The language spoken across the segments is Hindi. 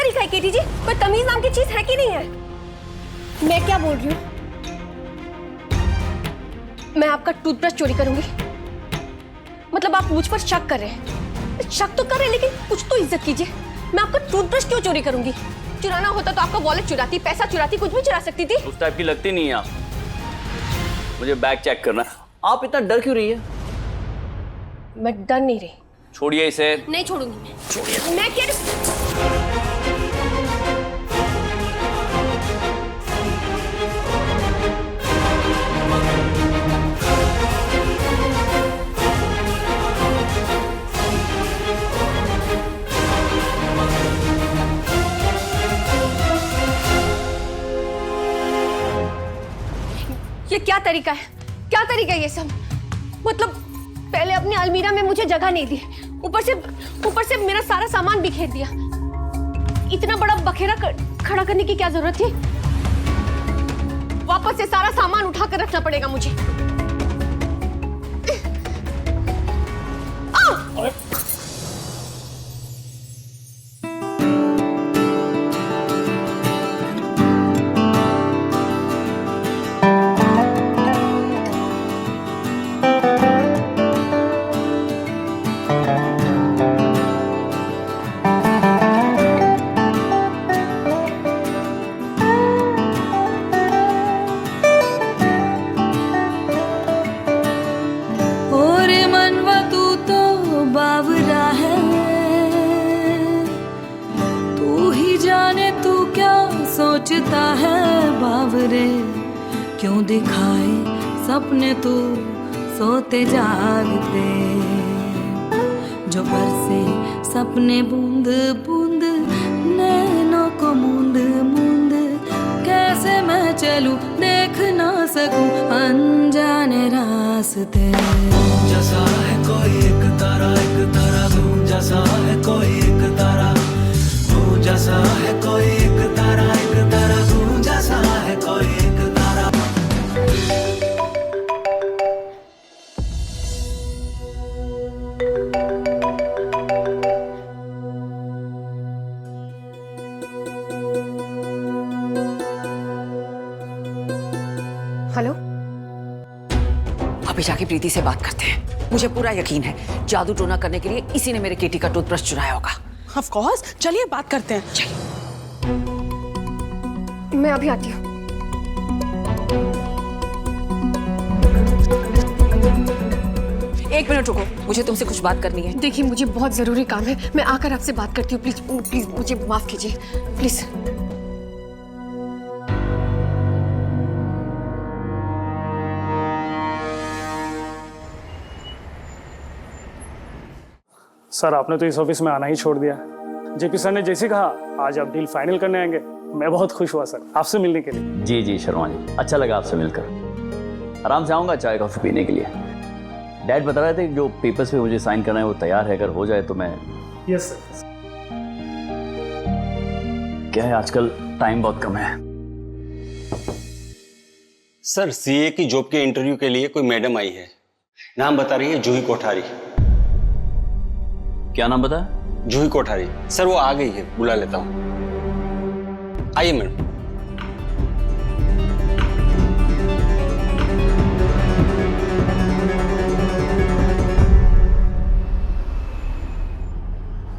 तरीका है केटी जी? कोई तमीज नाम की चीज है कि नहीं है? मैं क्या बोल रही हूँ? मैं आपका टूथब्रश चोरी करूंगी? मतलब आप मुझ पर शक कर रहे हैं? शक तो कर रहे हैं, लेकिन कुछ तो इज्जत कीजिए। मैं आपका टूथब्रश क्यों चोरी करूंगी? चुराना होता तो आपका वॉलेट चुराती, पैसा चुराती, कुछ भी चुरा सकती थी। उस टाइप की लगती नहीं है आप। मुझे बैग चेक करना है। आप इतना डर क्यों रही है? मैं डर नहीं रही। छोड़िए इसे। नहीं छोड़ूंगी मैं। छोड़िए। मैं क्या ये क्या तरीका है? क्या तरीका है ये सब? मतलब पहले अपनी अलमीरा में मुझे जगह नहीं दी, ऊपर से मेरा सारा सामान बिखेर दिया। इतना बड़ा बखेरा खड़ा करने की क्या जरूरत थी? वापस से सारा सामान उठा कर रखना पड़ेगा मुझे। सोचता है बावरे, क्यों दिखाए सपने तू सोते जागते, जो बरसे सपने बूंद बूंद नैनों को मूंद मूंद, कैसे मैं चलूं देख ना सकूं अनजाने रास्ते। जैसा है कोई एक तारा तू जैसा है कोई एक तारा, तू जैसा है कोई एक तारा तू जैसा है कोई एक तारा। हेलो, अभी जाके प्रीति से बात करते हैं। मुझे पूरा यकीन है जादू टोना करने के लिए इसी ने मेरे केटी का टूथब्रश चुराया होगा। ऑफ कोर्स, चलिए बात करते हैं। चलिए। मैं अभी आती हूँ। एक मिनट रुको, मुझे तुमसे कुछ बात करनी है। देखिए, मुझे बहुत जरूरी काम है, मैं आकर आपसे बात करती हूँ। प्लीज प्लीज मुझे माफ कीजिए, प्लीज। सर, आपने तो इस ऑफिस में आना ही छोड़ दिया। जेपी सर ने जैसे कहा आज आप डील फाइनल करने आएंगे, मैं बहुत खुश हुआ सर आपसे मिलने के लिए। जी जी शर्मा जी, अच्छा लगा आपसे मिलकर। आराम से आऊँगा चाय कॉफ़ी पीने के लिए। डैड बता रहे थे जो पेपर्स पे मुझे साइन करना है वो तैयार है, अगर हो जाए तो मैं। Yes sir. क्या है आजकल टाइम बहुत कम है। सर, सीए की जॉब के इंटरव्यू के लिए कोई मैडम आई है, नाम बता रही है जूही कोठारी। क्या नाम बता? जूही कोठारी। सर वो आ गई है, बुला लेता हूँ। आइए मैडम।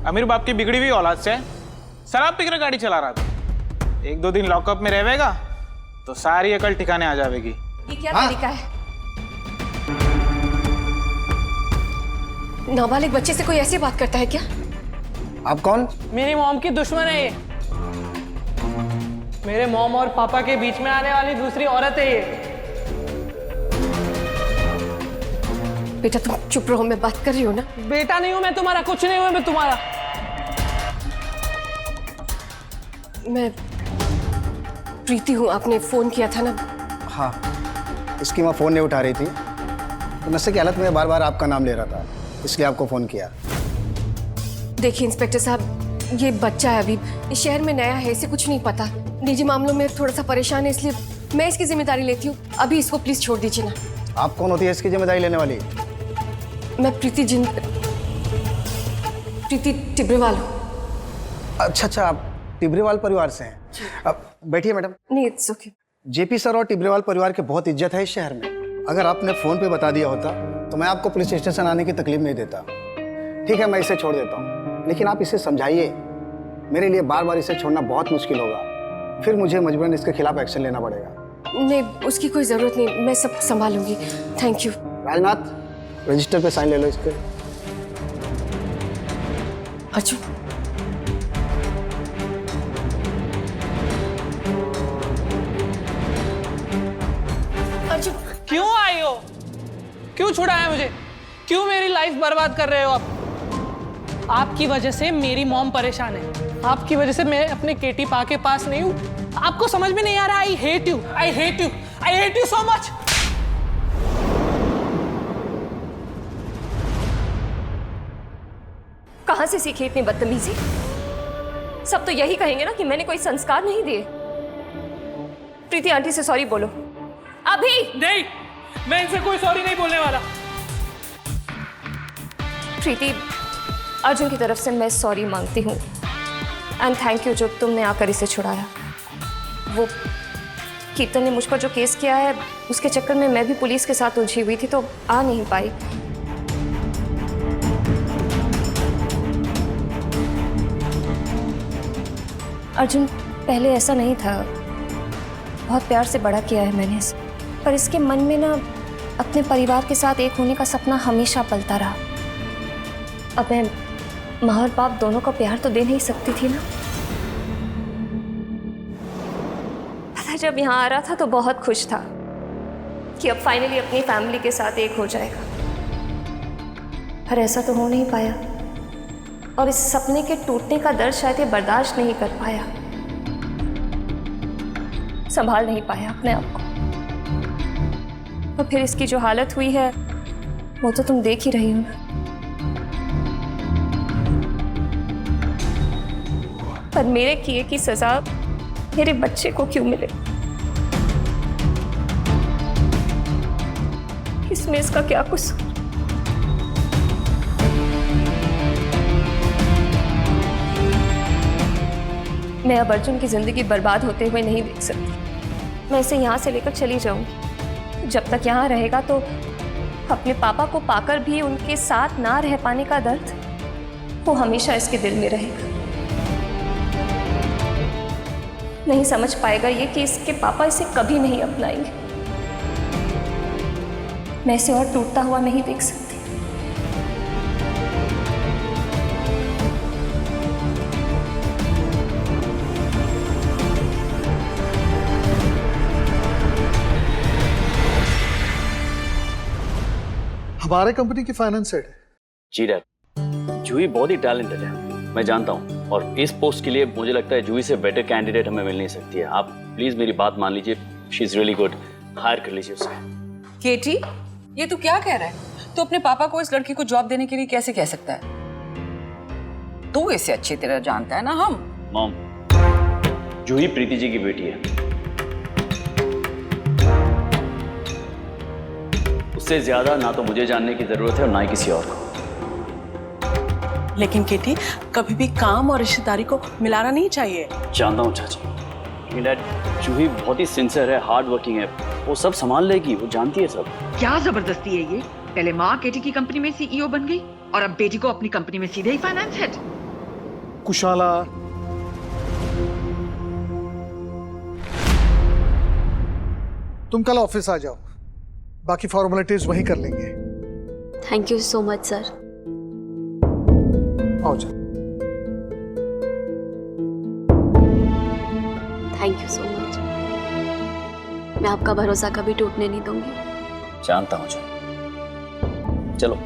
अमीर बाप की बिगड़ी हुई औलाद से शराब पीकर गाड़ी चला रहा था। 1-2 दिन लॉकअप में रहेगा तो सारी अकल ठिकाने आ जाएगी। ये क्या तरीका है? नाबालिग बच्चे से कोई ऐसी बात करता है क्या? आप कौन? मेरी मॉम की दुश्मन है ये। मेरे मॉम और पापा के बीच में आने वाली दूसरी औरत है ये। बेटा तुम चुप रहो, मैं बात कर रही हूँ ना। बेटा नहीं हूं मैं तुम्हारा, कुछ नहीं हूं मैं तुम्हारा। मैं प्रीति हूँ, आपने फोन किया था ना? हाँ, इसकी माँ फोन नहीं उठा रही थी तो नशे की हालत में बार बार आपका नाम ले रहा था, इसलिए आपको फोन किया। देखिए इंस्पेक्टर साहब, ये बच्चा है, अभी इस शहर में नया है, इसे कुछ नहीं पता, निजी मामलों में थोड़ा सा परेशान है, इसलिए मैं इसकी जिम्मेदारी लेती हूँ। अभी इसको प्लीज छोड़ दीजिए ना। आप कौन होती है इसकी जिम्मेदारी लेने वाली? मैं प्रीति टिब्रेवाल हूँ। अच्छा, टिब्रेवाल परिवार से हैं। अब बैठिए मैडम। नहीं, इट्स ओके। जेपी सर और टिब्रेवाल परिवार की बहुत इज्जत है इस शहर में। अगर आपने फ़ोन पे बता दिया होता तो मैं आपको पुलिस स्टेशन आने की तकलीफ नहीं देता। ठीक है, मैं इसे छोड़ देता हूँ, लेकिन आप इसे समझाइए। मेरे लिए बार बार इसे छोड़ना बहुत मुश्किल होगा, फिर मुझे मजबूरन इसके खिलाफ एक्शन लेना पड़ेगा। नहीं, उसकी कोई ज़रूरत नहीं, मैं सब संभालूंगी। Thank you. राजनाथ, रजिस्टर पे साइन ले लो इसके। अर्जुन, अर्जुन, क्यों आई हो? क्यों छुड़ाया मुझे? क्यों मेरी लाइफ बर्बाद कर रहे हो आप? आपकी वजह से मेरी मॉम परेशान है। आपकी वजह से मैं अपने केटी पा के पास नहीं हूं। आपको समझ में नहीं आ रहा? I hate you, I hate you, I hate you so much. कहां से सीखी इतनी बदतमीजी? सब तो यही कहेंगे ना कि मैंने कोई संस्कार नहीं दिए। प्रीति आंटी से सॉरी बोलो अभी। नहीं, मैं इनसे कोई सॉरी नहीं बोलने वाला। प्रीति, अर्जुन की तरफ से मैं सॉरी मांगती हूँ एंड थैंक यू जो तुमने आकर इसे छुड़ाया। वो कीर्तन ने मुझ पर जो केस किया है उसके चक्कर में मैं भी पुलिस के साथ उलझी हुई थी तो आ नहीं पाई। अर्जुन, पहले ऐसा नहीं था, बहुत प्यार से बड़ा किया है मैंने इसे, पर इसके मन में ना अपने परिवार के साथ एक होने का सपना हमेशा पलता रहा। अब मैं माँ और बाप दोनों का प्यार तो दे नहीं सकती थी ना। पता है, जब यहाँ आ रहा था तो बहुत खुश था कि अब फाइनली अपनी फैमिली के साथ एक हो जाएगा, पर ऐसा तो हो नहीं पाया और इस सपने के टूटने का दर्द शायद ये बर्दाश्त नहीं कर पाया, संभाल नहीं पाया अपने आप को। और फिर इसकी जो हालत हुई है वो तो तुम देख ही रही हो ना। पर मेरे किए की सजा मेरे बच्चे को क्यों मिले? इसमें इसका क्या कसूर? मैं अब अर्जुन की जिंदगी बर्बाद होते हुए नहीं देख सकती। मैं इसे यहाँ से लेकर चली जाऊंगी। जब तक यहाँ रहेगा तो अपने पापा को पाकर भी उनके साथ ना रह पाने का दर्द वो हमेशा इसके दिल में रहेगा। नहीं समझ पाएगा ये कि इसके पापा इसे कभी नहीं अपनाएंगे। मैं इसे और टूटता हुआ नहीं देख सकती। हमारे कंपनी की फाइनेंस हेड है। जी डैड, जूही बहुत ही टैलेंटेड है, मैं जानता हूँ, और इस पोस्ट के लिए मुझे लगता है जूही से बेटर कैंडिडेट हमें मिल नहीं सकती है। आप प्लीज मेरी बात मान लीजिए, she is really good, hire कर लीजिए उसे। केटी, ये तू क्या कह रहा है? तू अपने पापा को इस लड़की को जॉब देने के लिए कैसे कह सकता है? तू इसे अच्छी तरह जानता है ना। हम मॉम, जूही प्रीति जी की बेटी है, उससे ज्यादा ना तो मुझे जानने की जरूरत है और ना ही किसी और को। लेकिन केटी, कभी भी काम और रिश्तेदारी को मिलाना नहीं चाहिए। जानता हूँ चाची, लेकिन डैड, जूही बहुत ही सिंसियर है, हार्ड वर्किंग है, वो सब संभाल लेगी, वो जानती है सब। क्या जबरदस्ती है ये? पहले माँ केटी की कंपनी में सीईओ बन गई और अब बेटी को अपनी कंपनी में सीधे ही फाइनेंस हेड। कुशाला, तुम कल ऑफिस आ जाओ, बाकी फॉर्मेलिटीज वहीं कर लेंगे। Thank you so much sir. आओ जाओ। Thank you so much. मैं आपका भरोसा कभी टूटने नहीं दूंगी। जानता हूँ जी। चलो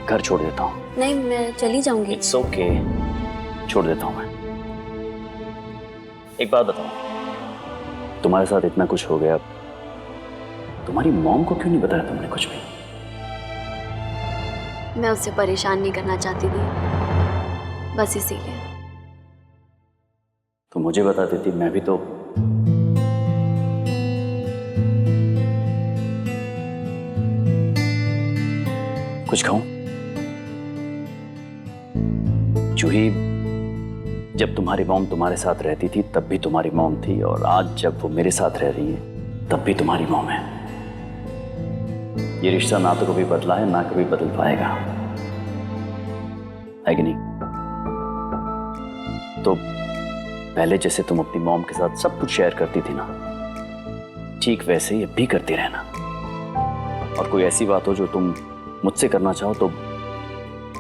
घर छोड़ देता हूँ। नहीं, मैं चली जाऊंगी। इट्स ओके, छोड़ देता हूँ मैं। एक बात बताओ, तुम्हारे साथ इतना कुछ हो गया, तुम्हारी मॉम को क्यों नहीं बताया तुमने कुछ भी? मैं उससे परेशान नहीं करना चाहती थी, बस इसीलिए। तो मुझे बता देती, मैं भी तो कुछ खाऊं? जूही, जब तुम्हारी मॉम तुम्हारे साथ रहती थी तब भी तुम्हारी मॉम थी, और आज जब वो मेरे साथ रह रही है तब भी तुम्हारी मॉम है। ये रिश्ता ना तो कभी बदला है ना कभी बदल पाएगा, है कि नहीं? तो पहले जैसे तुम अपनी मॉम के साथ सब कुछ शेयर करती थी ना, ठीक वैसे ही अब भी करती रहना। और कोई ऐसी बात हो जो तुम मुझसे करना चाहो तो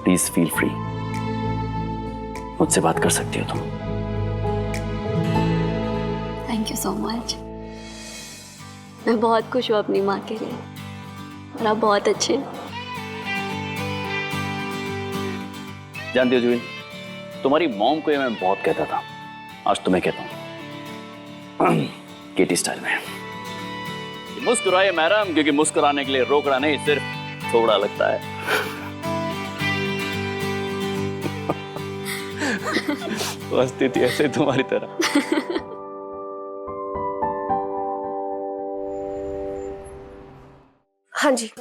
प्लीज फील फ्री, मुझसे बात कर सकती हो तुम। Thank you so much. मैं बहुत खुश हूँ अपनी माँ के लिए, और आप बहुत अच्छे हैं। जानती हो जूही, तुम्हारी मॉम को ये मैं बहुत कहता था, आज तुम्हें कहता हूँ केटी स्टाइल में। मुस्कुराए मैडम, क्योंकि मुस्कुराने के लिए रोकड़ा नहीं सिर्फ थोड़ा लगता है। हंसती थी ऐसे तुम्हारी तरह। हाँ जी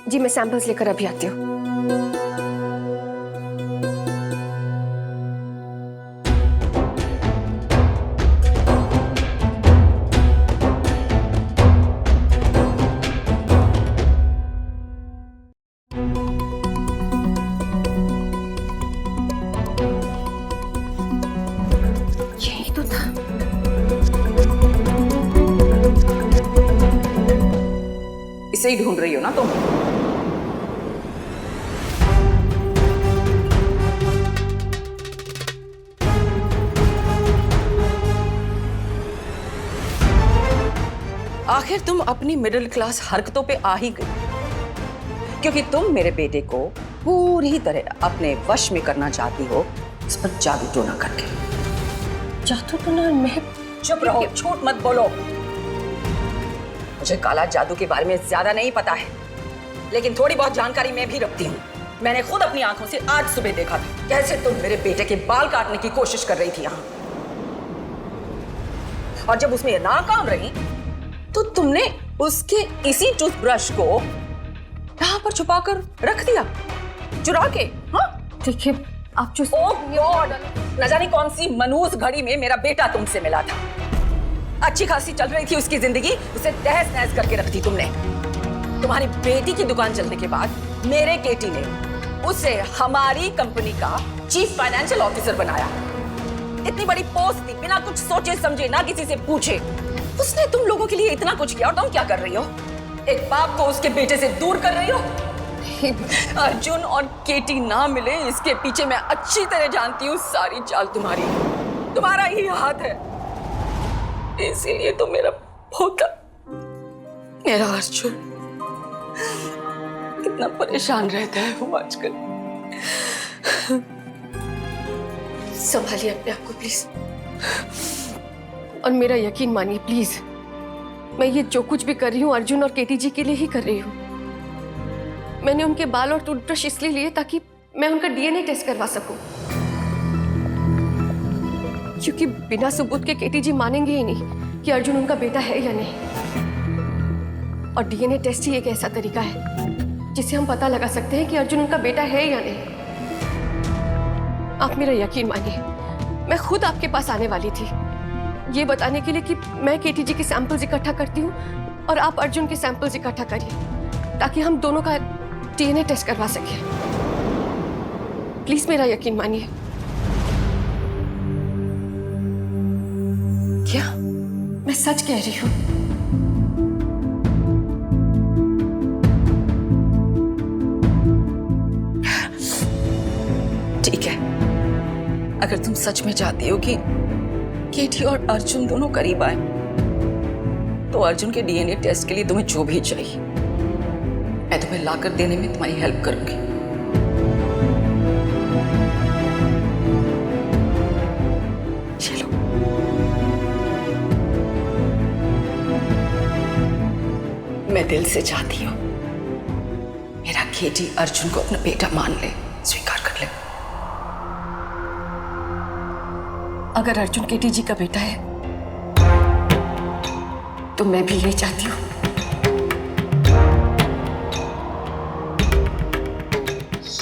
जी, मैं सैंपल्स लेकर अभी आती हूँ। यही तो था। इसे ही ढूंढ रही हो ना तुम? आखिर तुम अपनी मिडिल क्लास हरकतों पे आ ही गई, क्योंकि तुम मेरे बेटे को पूरी तरह अपने वश में करना चाहती हो, इस पर जादू टोना करके। जादू टोना? मैं चुप रहो, झूठ मत बोलो। मुझे काला जादू के बारे में ज्यादा नहीं पता है, लेकिन थोड़ी बहुत जानकारी मैं भी रखती हूँ। मैंने खुद अपनी आंखों से आज सुबह देखा था कैसे तुम मेरे बेटे के बाल काटने की कोशिश कर रही थी यहाँ, और जब उसमें नाकाम रही तो तुमने उसके इसी टूथब्रश को यहाँ पर छुपाकर रख दिया, चुरा के। हाँ देखिए, आप जो ओह गॉड, न जाने कौन सी मनहूस घड़ी में मेरा बेटा तुमसे मिला था। अच्छी खासी चल रही थी उसकी जिंदगी, उसे तहस नहस करके रख दी तुमने। तुम्हारी बेटी की दुकान चलने के बाद मेरे केटी ने उसे हमारी कंपनी का चीफ फाइनेंशियल ऑफिसर बनाया। इतनी बड़ी पोस्ट थी, बिना कुछ सोचे समझे, ना किसी से पूछे उसने तुम लोगों के लिए इतना कुछ किया, और तुम क्या कर रही हो? एक बाप को उसके बेटे से दूर कर रही हो। अर्जुन और केटी ना मिले, इसके पीछे मैं अच्छी तरह जानती हूँ। सारी चाल तुम्हारा ही हाथ है, इसीलिए तो मेरा पोता, मेरा अर्जुन कितना परेशान रहता है वो आजकल। संभालिए अपने आप को प्लीज, और मेरा यकीन मानिए प्लीज। मैं ये जो कुछ भी कर रही हूँ अर्जुन और केटी जी के लिए ही कर रही हूँ। मैंने उनके बाल और टूथब्रश इसलिए लिए ताकि मैं उनका डीएनए टेस्ट करवा सकूं, क्योंकि बिना सबूत के केटी जी मानेंगे ही नहीं कि अर्जुन उनका बेटा है या नहीं। और डीएनए टेस्ट ही एक ऐसा तरीका है जिससे हम पता लगा सकते हैं कि अर्जुन उनका बेटा है या नहीं। आप मेरा यकीन मानिए, मैं खुद आपके पास आने वाली थी ये बताने के लिए कि मैं केटी जी के सैंपल्स इकट्ठा करती हूँ और आप अर्जुन के सैंपल्स इकट्ठा करिए, ताकि हम दोनों का डीएनए टेस्ट करवा सके। प्लीज मेरा यकीन मानिए। क्या मैं सच कह रही हूँ? ठीक है, अगर तुम सच में चाहती हो कि केटी और अर्जुन दोनों करीब आए, तो अर्जुन के डीएनए टेस्ट के लिए तुम्हें जो भी चाहिए मैं तुम्हें लाकर देने में तुम्हारी हेल्प करूंगी। चलो। मैं दिल से चाहती हूँ मेरा केटी अर्जुन को अपना बेटा मान ले, स्वीकार कर ले। अगर अर्जुन केटी जी का बेटा है तो मैं भी यही चाहती हूँ।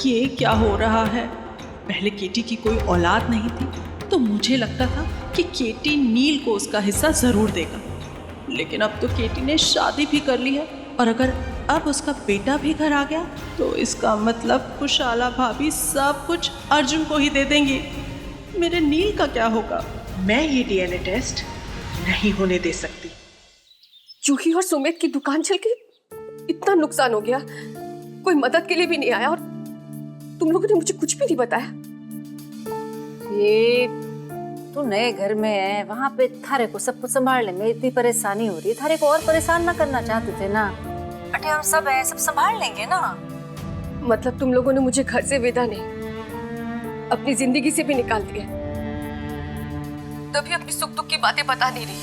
ये क्या हो रहा है? पहले केटी की कोई औलाद नहीं थी, मुझे लगता था कि केटी नील को उसका हिस्सा जरूर देगा, लेकिन अब तो केटी ने शादी भी कर ली है और अगर अब उसका बेटा भी घर आ गया तो इसका मतलब खुशहाला भाभी सब कुछ अर्जुन को ही दे देंगी। मेरे नील का क्या होगा? मैं ये डीएनए टेस्ट नहीं होने दे सकती। जूही और सुमित की दुकान चल के इतना नुकसान हो गया, कोई मदद के लिए भी नहीं आया और तुम लोगों ने मुझे कुछ भी नहीं बताया। ये तू नए घर में है, वहाँ पे थारे को सब कुछ संभालने में इतनी परेशानी हो रही है। थारे को और परेशान ना करना चाहते थे ना। अटे हम सब है, सब संभाल लेंगे ना। मतलब तुम लोगों ने मुझे घर से विदा नहीं, अपनी जिंदगी से भी निकाल दिया, तभी अपनी सुख दुख की बातें बता नहीं रही।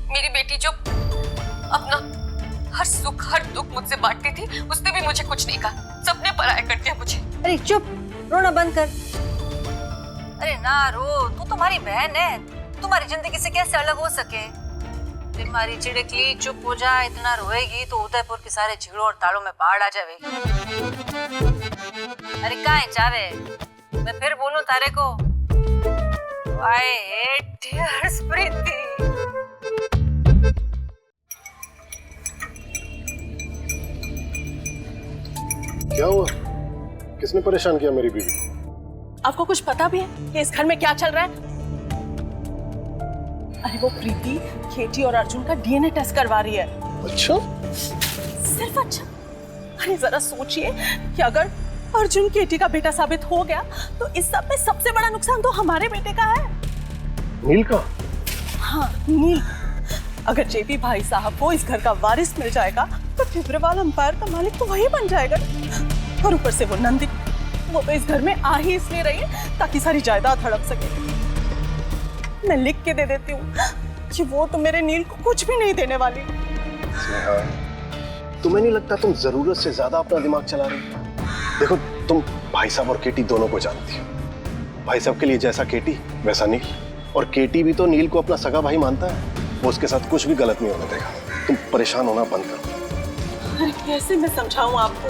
मेरी बेटी जो अपना हर सुख हर दुख मुझसे बांटती थी, उसने भी मुझे कुछ नहीं कहा, सबने पराया कर दिया मुझे। अरे चुप, रोना बंद कर। अरे ना रो, तू तुम्हारी बहन है, तुम्हारी जिंदगी से कैसे अलग हो सके। तुम्हारी चिड़कली चुप हो जा, इतना रोएगी तो उदयपुर के सारे झीलों और तालों में बाढ़ आ जाएगी। अरे काहे चावे, मैं फिर बोलूं तारे को, I hate tears, प्रीति। क्या हुआ? किसने परेशान किया मेरी बीवी? आपको कुछ पता भी है कि इस घर में क्या चल रहा है? अरे वो प्रीति केटी और अर्जुन का डीएनए टेस्ट करवा रही है। अच्छा? सिर्फ अच्छा? अरे जरा सोचिए कि अगर अर्जुन केटी का बेटा साबित हो गया तो इस सब में सबसे बड़ा नुकसान तो हमारे बेटे का है। नील का? हाँ, नील। अगर जेपी भाई साहब को इस घर का वारिस मिल जाएगा तो टिब्रेवाल अंपायर का मालिक तो वही बन जाएगा। और ऊपर से वो नंदी, वो तो इस घर में आ ही इसलिए रही है ताकि सारी जायदाद हड़प सके। मैं लिख के दे देती हूँ कि वो तो मेरे नील को कुछ भी नहीं देने वाली। स्नेहा, तुम्हें नहीं लगता तुम जरूरत से ज्यादा अपना दिमाग चला रही हो? देखो, तुम भाई साहब और केटी दोनों को जानती हो। भाई साहब के लिए जैसा केटी वैसा नील, और केटी भी तो नील को अपना सगा भाई मानता है। वो उसके साथ कुछ भी गलत नहीं होने देगा। तुम परेशान होना बंद करो। अरे कैसे मैं समझाऊं आपको?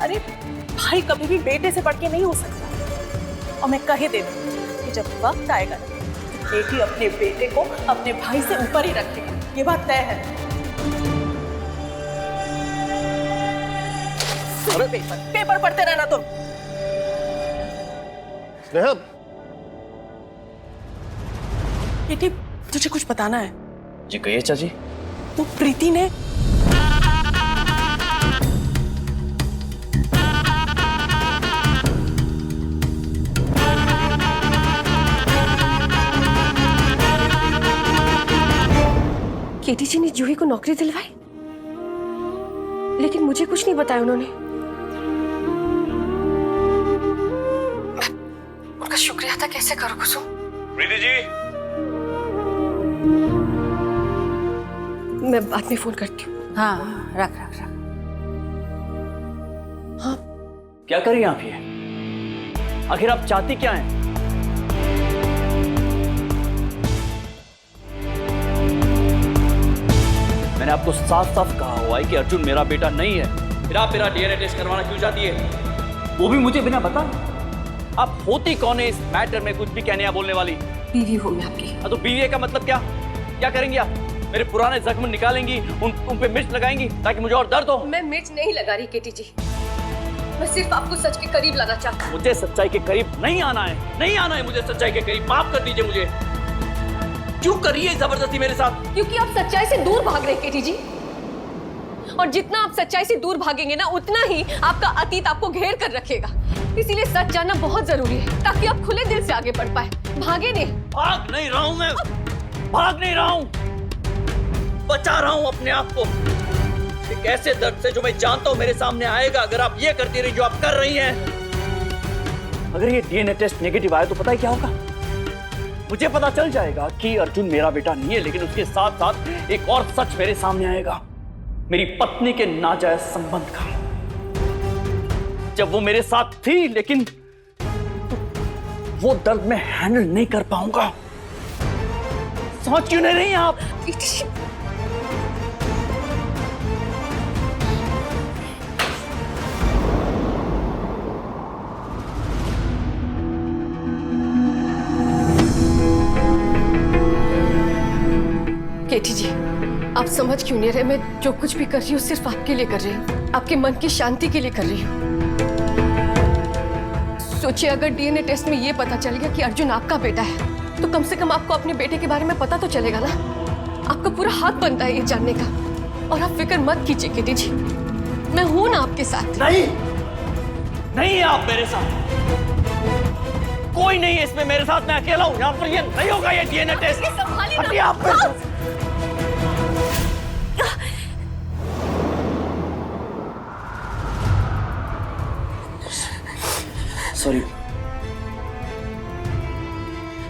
अरे भाई कभी भी बेटे से बढ़ के नहीं हो सकता। और मैं कह दे दूं कि जब वक्त आएगा ना तो बेटी अपने बेटे को अपने भाई से ऊपर ही रखेगी, ये बात तय है। पेपर पढ़ते रहना तुम। स्नेहा, बेटी तुझे कुछ बताना है। जी कहिए चाची। वो प्रीति ने केटी जी ने जूही को नौकरी दिलवाई, लेकिन मुझे कुछ नहीं बताया उन्होंने। उनका शुक्रिया अदा कैसे करूं कुसुम? प्रीति जी, मैं बाद में फोन करती हूँ। हाँ, रख रख रख। हाँ, क्या कर रही हैं आप ये? आखिर आप चाहती क्या हैं? मैंने आपको साफ साफ कहा हुआ है कि अर्जुन मेरा बेटा नहीं है। फिर आप मेरा डीएनए टेस्ट करवाना क्यों चाहती है? वो भी मुझे बिना बता। आप होती कौन है इस मैटर में कुछ भी कहने या बोलने वाली? बीवी हूँ मैं आपकी। हाँ, तो बीवी का मतलब क्या? क्या करेंगी आप? मेरे पुराने जख्म निकालेंगी, उन पे मिर्च लगाएंगी ताकि मुझे और दर्द हो? मैं मिर्च नहीं लगा रही केटी जी, मैं सिर्फ आपको सच के करीब लाना चाहती हूँ। मुझे सच्चाई के करीब नहीं आना है, नहीं आना है मुझे सच्चाई के करीब। माफ कर दीजिए मुझे। क्यों कर रही है जबरदस्ती मेरे साथ? क्योंकि आप सच्चाई से दूर भाग रहे हैं केटी जी, और जितना आप सच्चाई से दूर भागेंगे ना उतना ही आपका अतीत आपको घेर कर रखेगा। इसीलिए सच जानना बहुत जरूरी है ताकि आप खुले दिल से आगे बढ़ पाए। भागे नहीं। भाग नहीं रहा हूं मैं, भाग नहीं रहा हूं, बचा रहा हूं अपने आप को एक ऐसे दर्द से जो मैं जानता हूं मेरे सामने आएगा अगर आप ये करती रही जो आप कर रही हैं। अगर ये डीएनए टेस्ट नेगेटिव आया तो पता है क्या होगा? मुझे पता चल जाएगा कि अर्जुन मेरा बेटा नहीं है, लेकिन उसके साथ साथ एक और सच मेरे सामने आएगा, मेरी पत्नी के नाजायज संबंध का। जब वो मेरे साथ थी, लेकिन वो दर्द में हैंडल नहीं कर पाऊंगा। समझ क्यों नहीं रही आप? समझ क्यों नहीं रहे? मैं जो कुछ भी कर रही हूँ सिर्फ आपके लिए कर रही हूँ, आपके मन की शांति के लिए कर रही हूँ। सोचिए अगर डीएनए टेस्ट में ये पता चल गया कि अर्जुन आपका बेटा है, तो कम से कम आपको अपने बेटे के बारे में पता तो चलेगा ना। आपका पूरा हक बनता है ये जानने का। और आप फिक्र मत कीजिए केटी जी, मैं हूं ना आपके साथ। नहीं, नहीं आप मेरे साथ, कोई नहीं है इसमें मेरे साथ, मैं अकेला हूं यहाँ पर। ये नहीं होगा ये डीएनए टेस्ट। हटिए आप मेरे साथ। सॉरी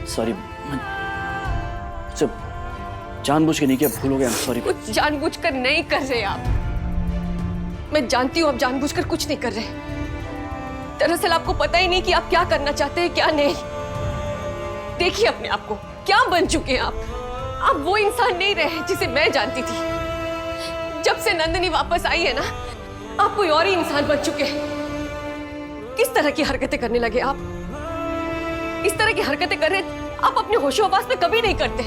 सॉरी, सिर्फ जानबूझ के नहीं किया, भूल हो गया। सॉरी। कुछ जानबूझकर नहीं कर रहे आप। मैं जानती हूँ आप जानबूझकर कुछ नहीं कर रहे। दरअसल आपको पता ही नहीं कि आप क्या करना चाहते हैं क्या नहीं। देखिए अपने आप को, क्या बन चुके हैं आप वो इंसान नहीं रहे जिसे मैं जानती थी। जब से नंदिनी वापस आई है ना, आप कोई और ही इंसान बन चुके हैं। किस तरह की हरकतें करने लगे आप? इस तरह की हरकतें कर रहे आप अपने होशो-हवास में कभी नहीं करते।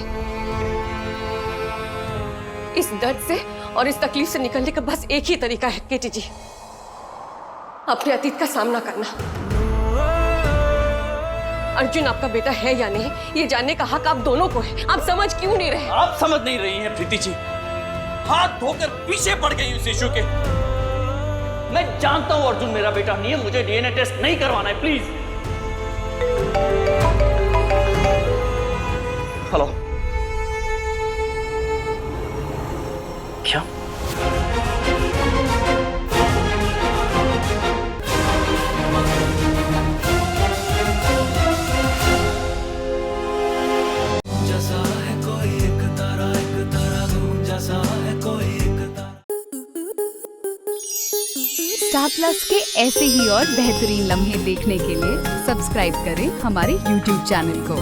इस दर्द से और इस तकलीफ से निकलने का बस एक ही तरीका है केटी जी, अपने अतीत का सामना करना। अर्जुन आपका बेटा है या नहीं, ये जानने का हक आप दोनों को है। आप समझ क्यों नहीं रहे? आप समझ नहीं रही हैं प्रीति जी, हाथ धोकर पीछे पड़ गई उस इशू के। मैं जानता हूं अर्जुन मेरा बेटा नहीं है, मुझे डीएनए टेस्ट नहीं करवाना है, प्लीज। हेलो, क्या? जैसा है कोई एक तारा घूम, जैसा है कोई एक तारा। स्टार प्लस के ऐसे ही और बेहतरीन लम्हे देखने के लिए सब्सक्राइब करें हमारे YouTube चैनल को।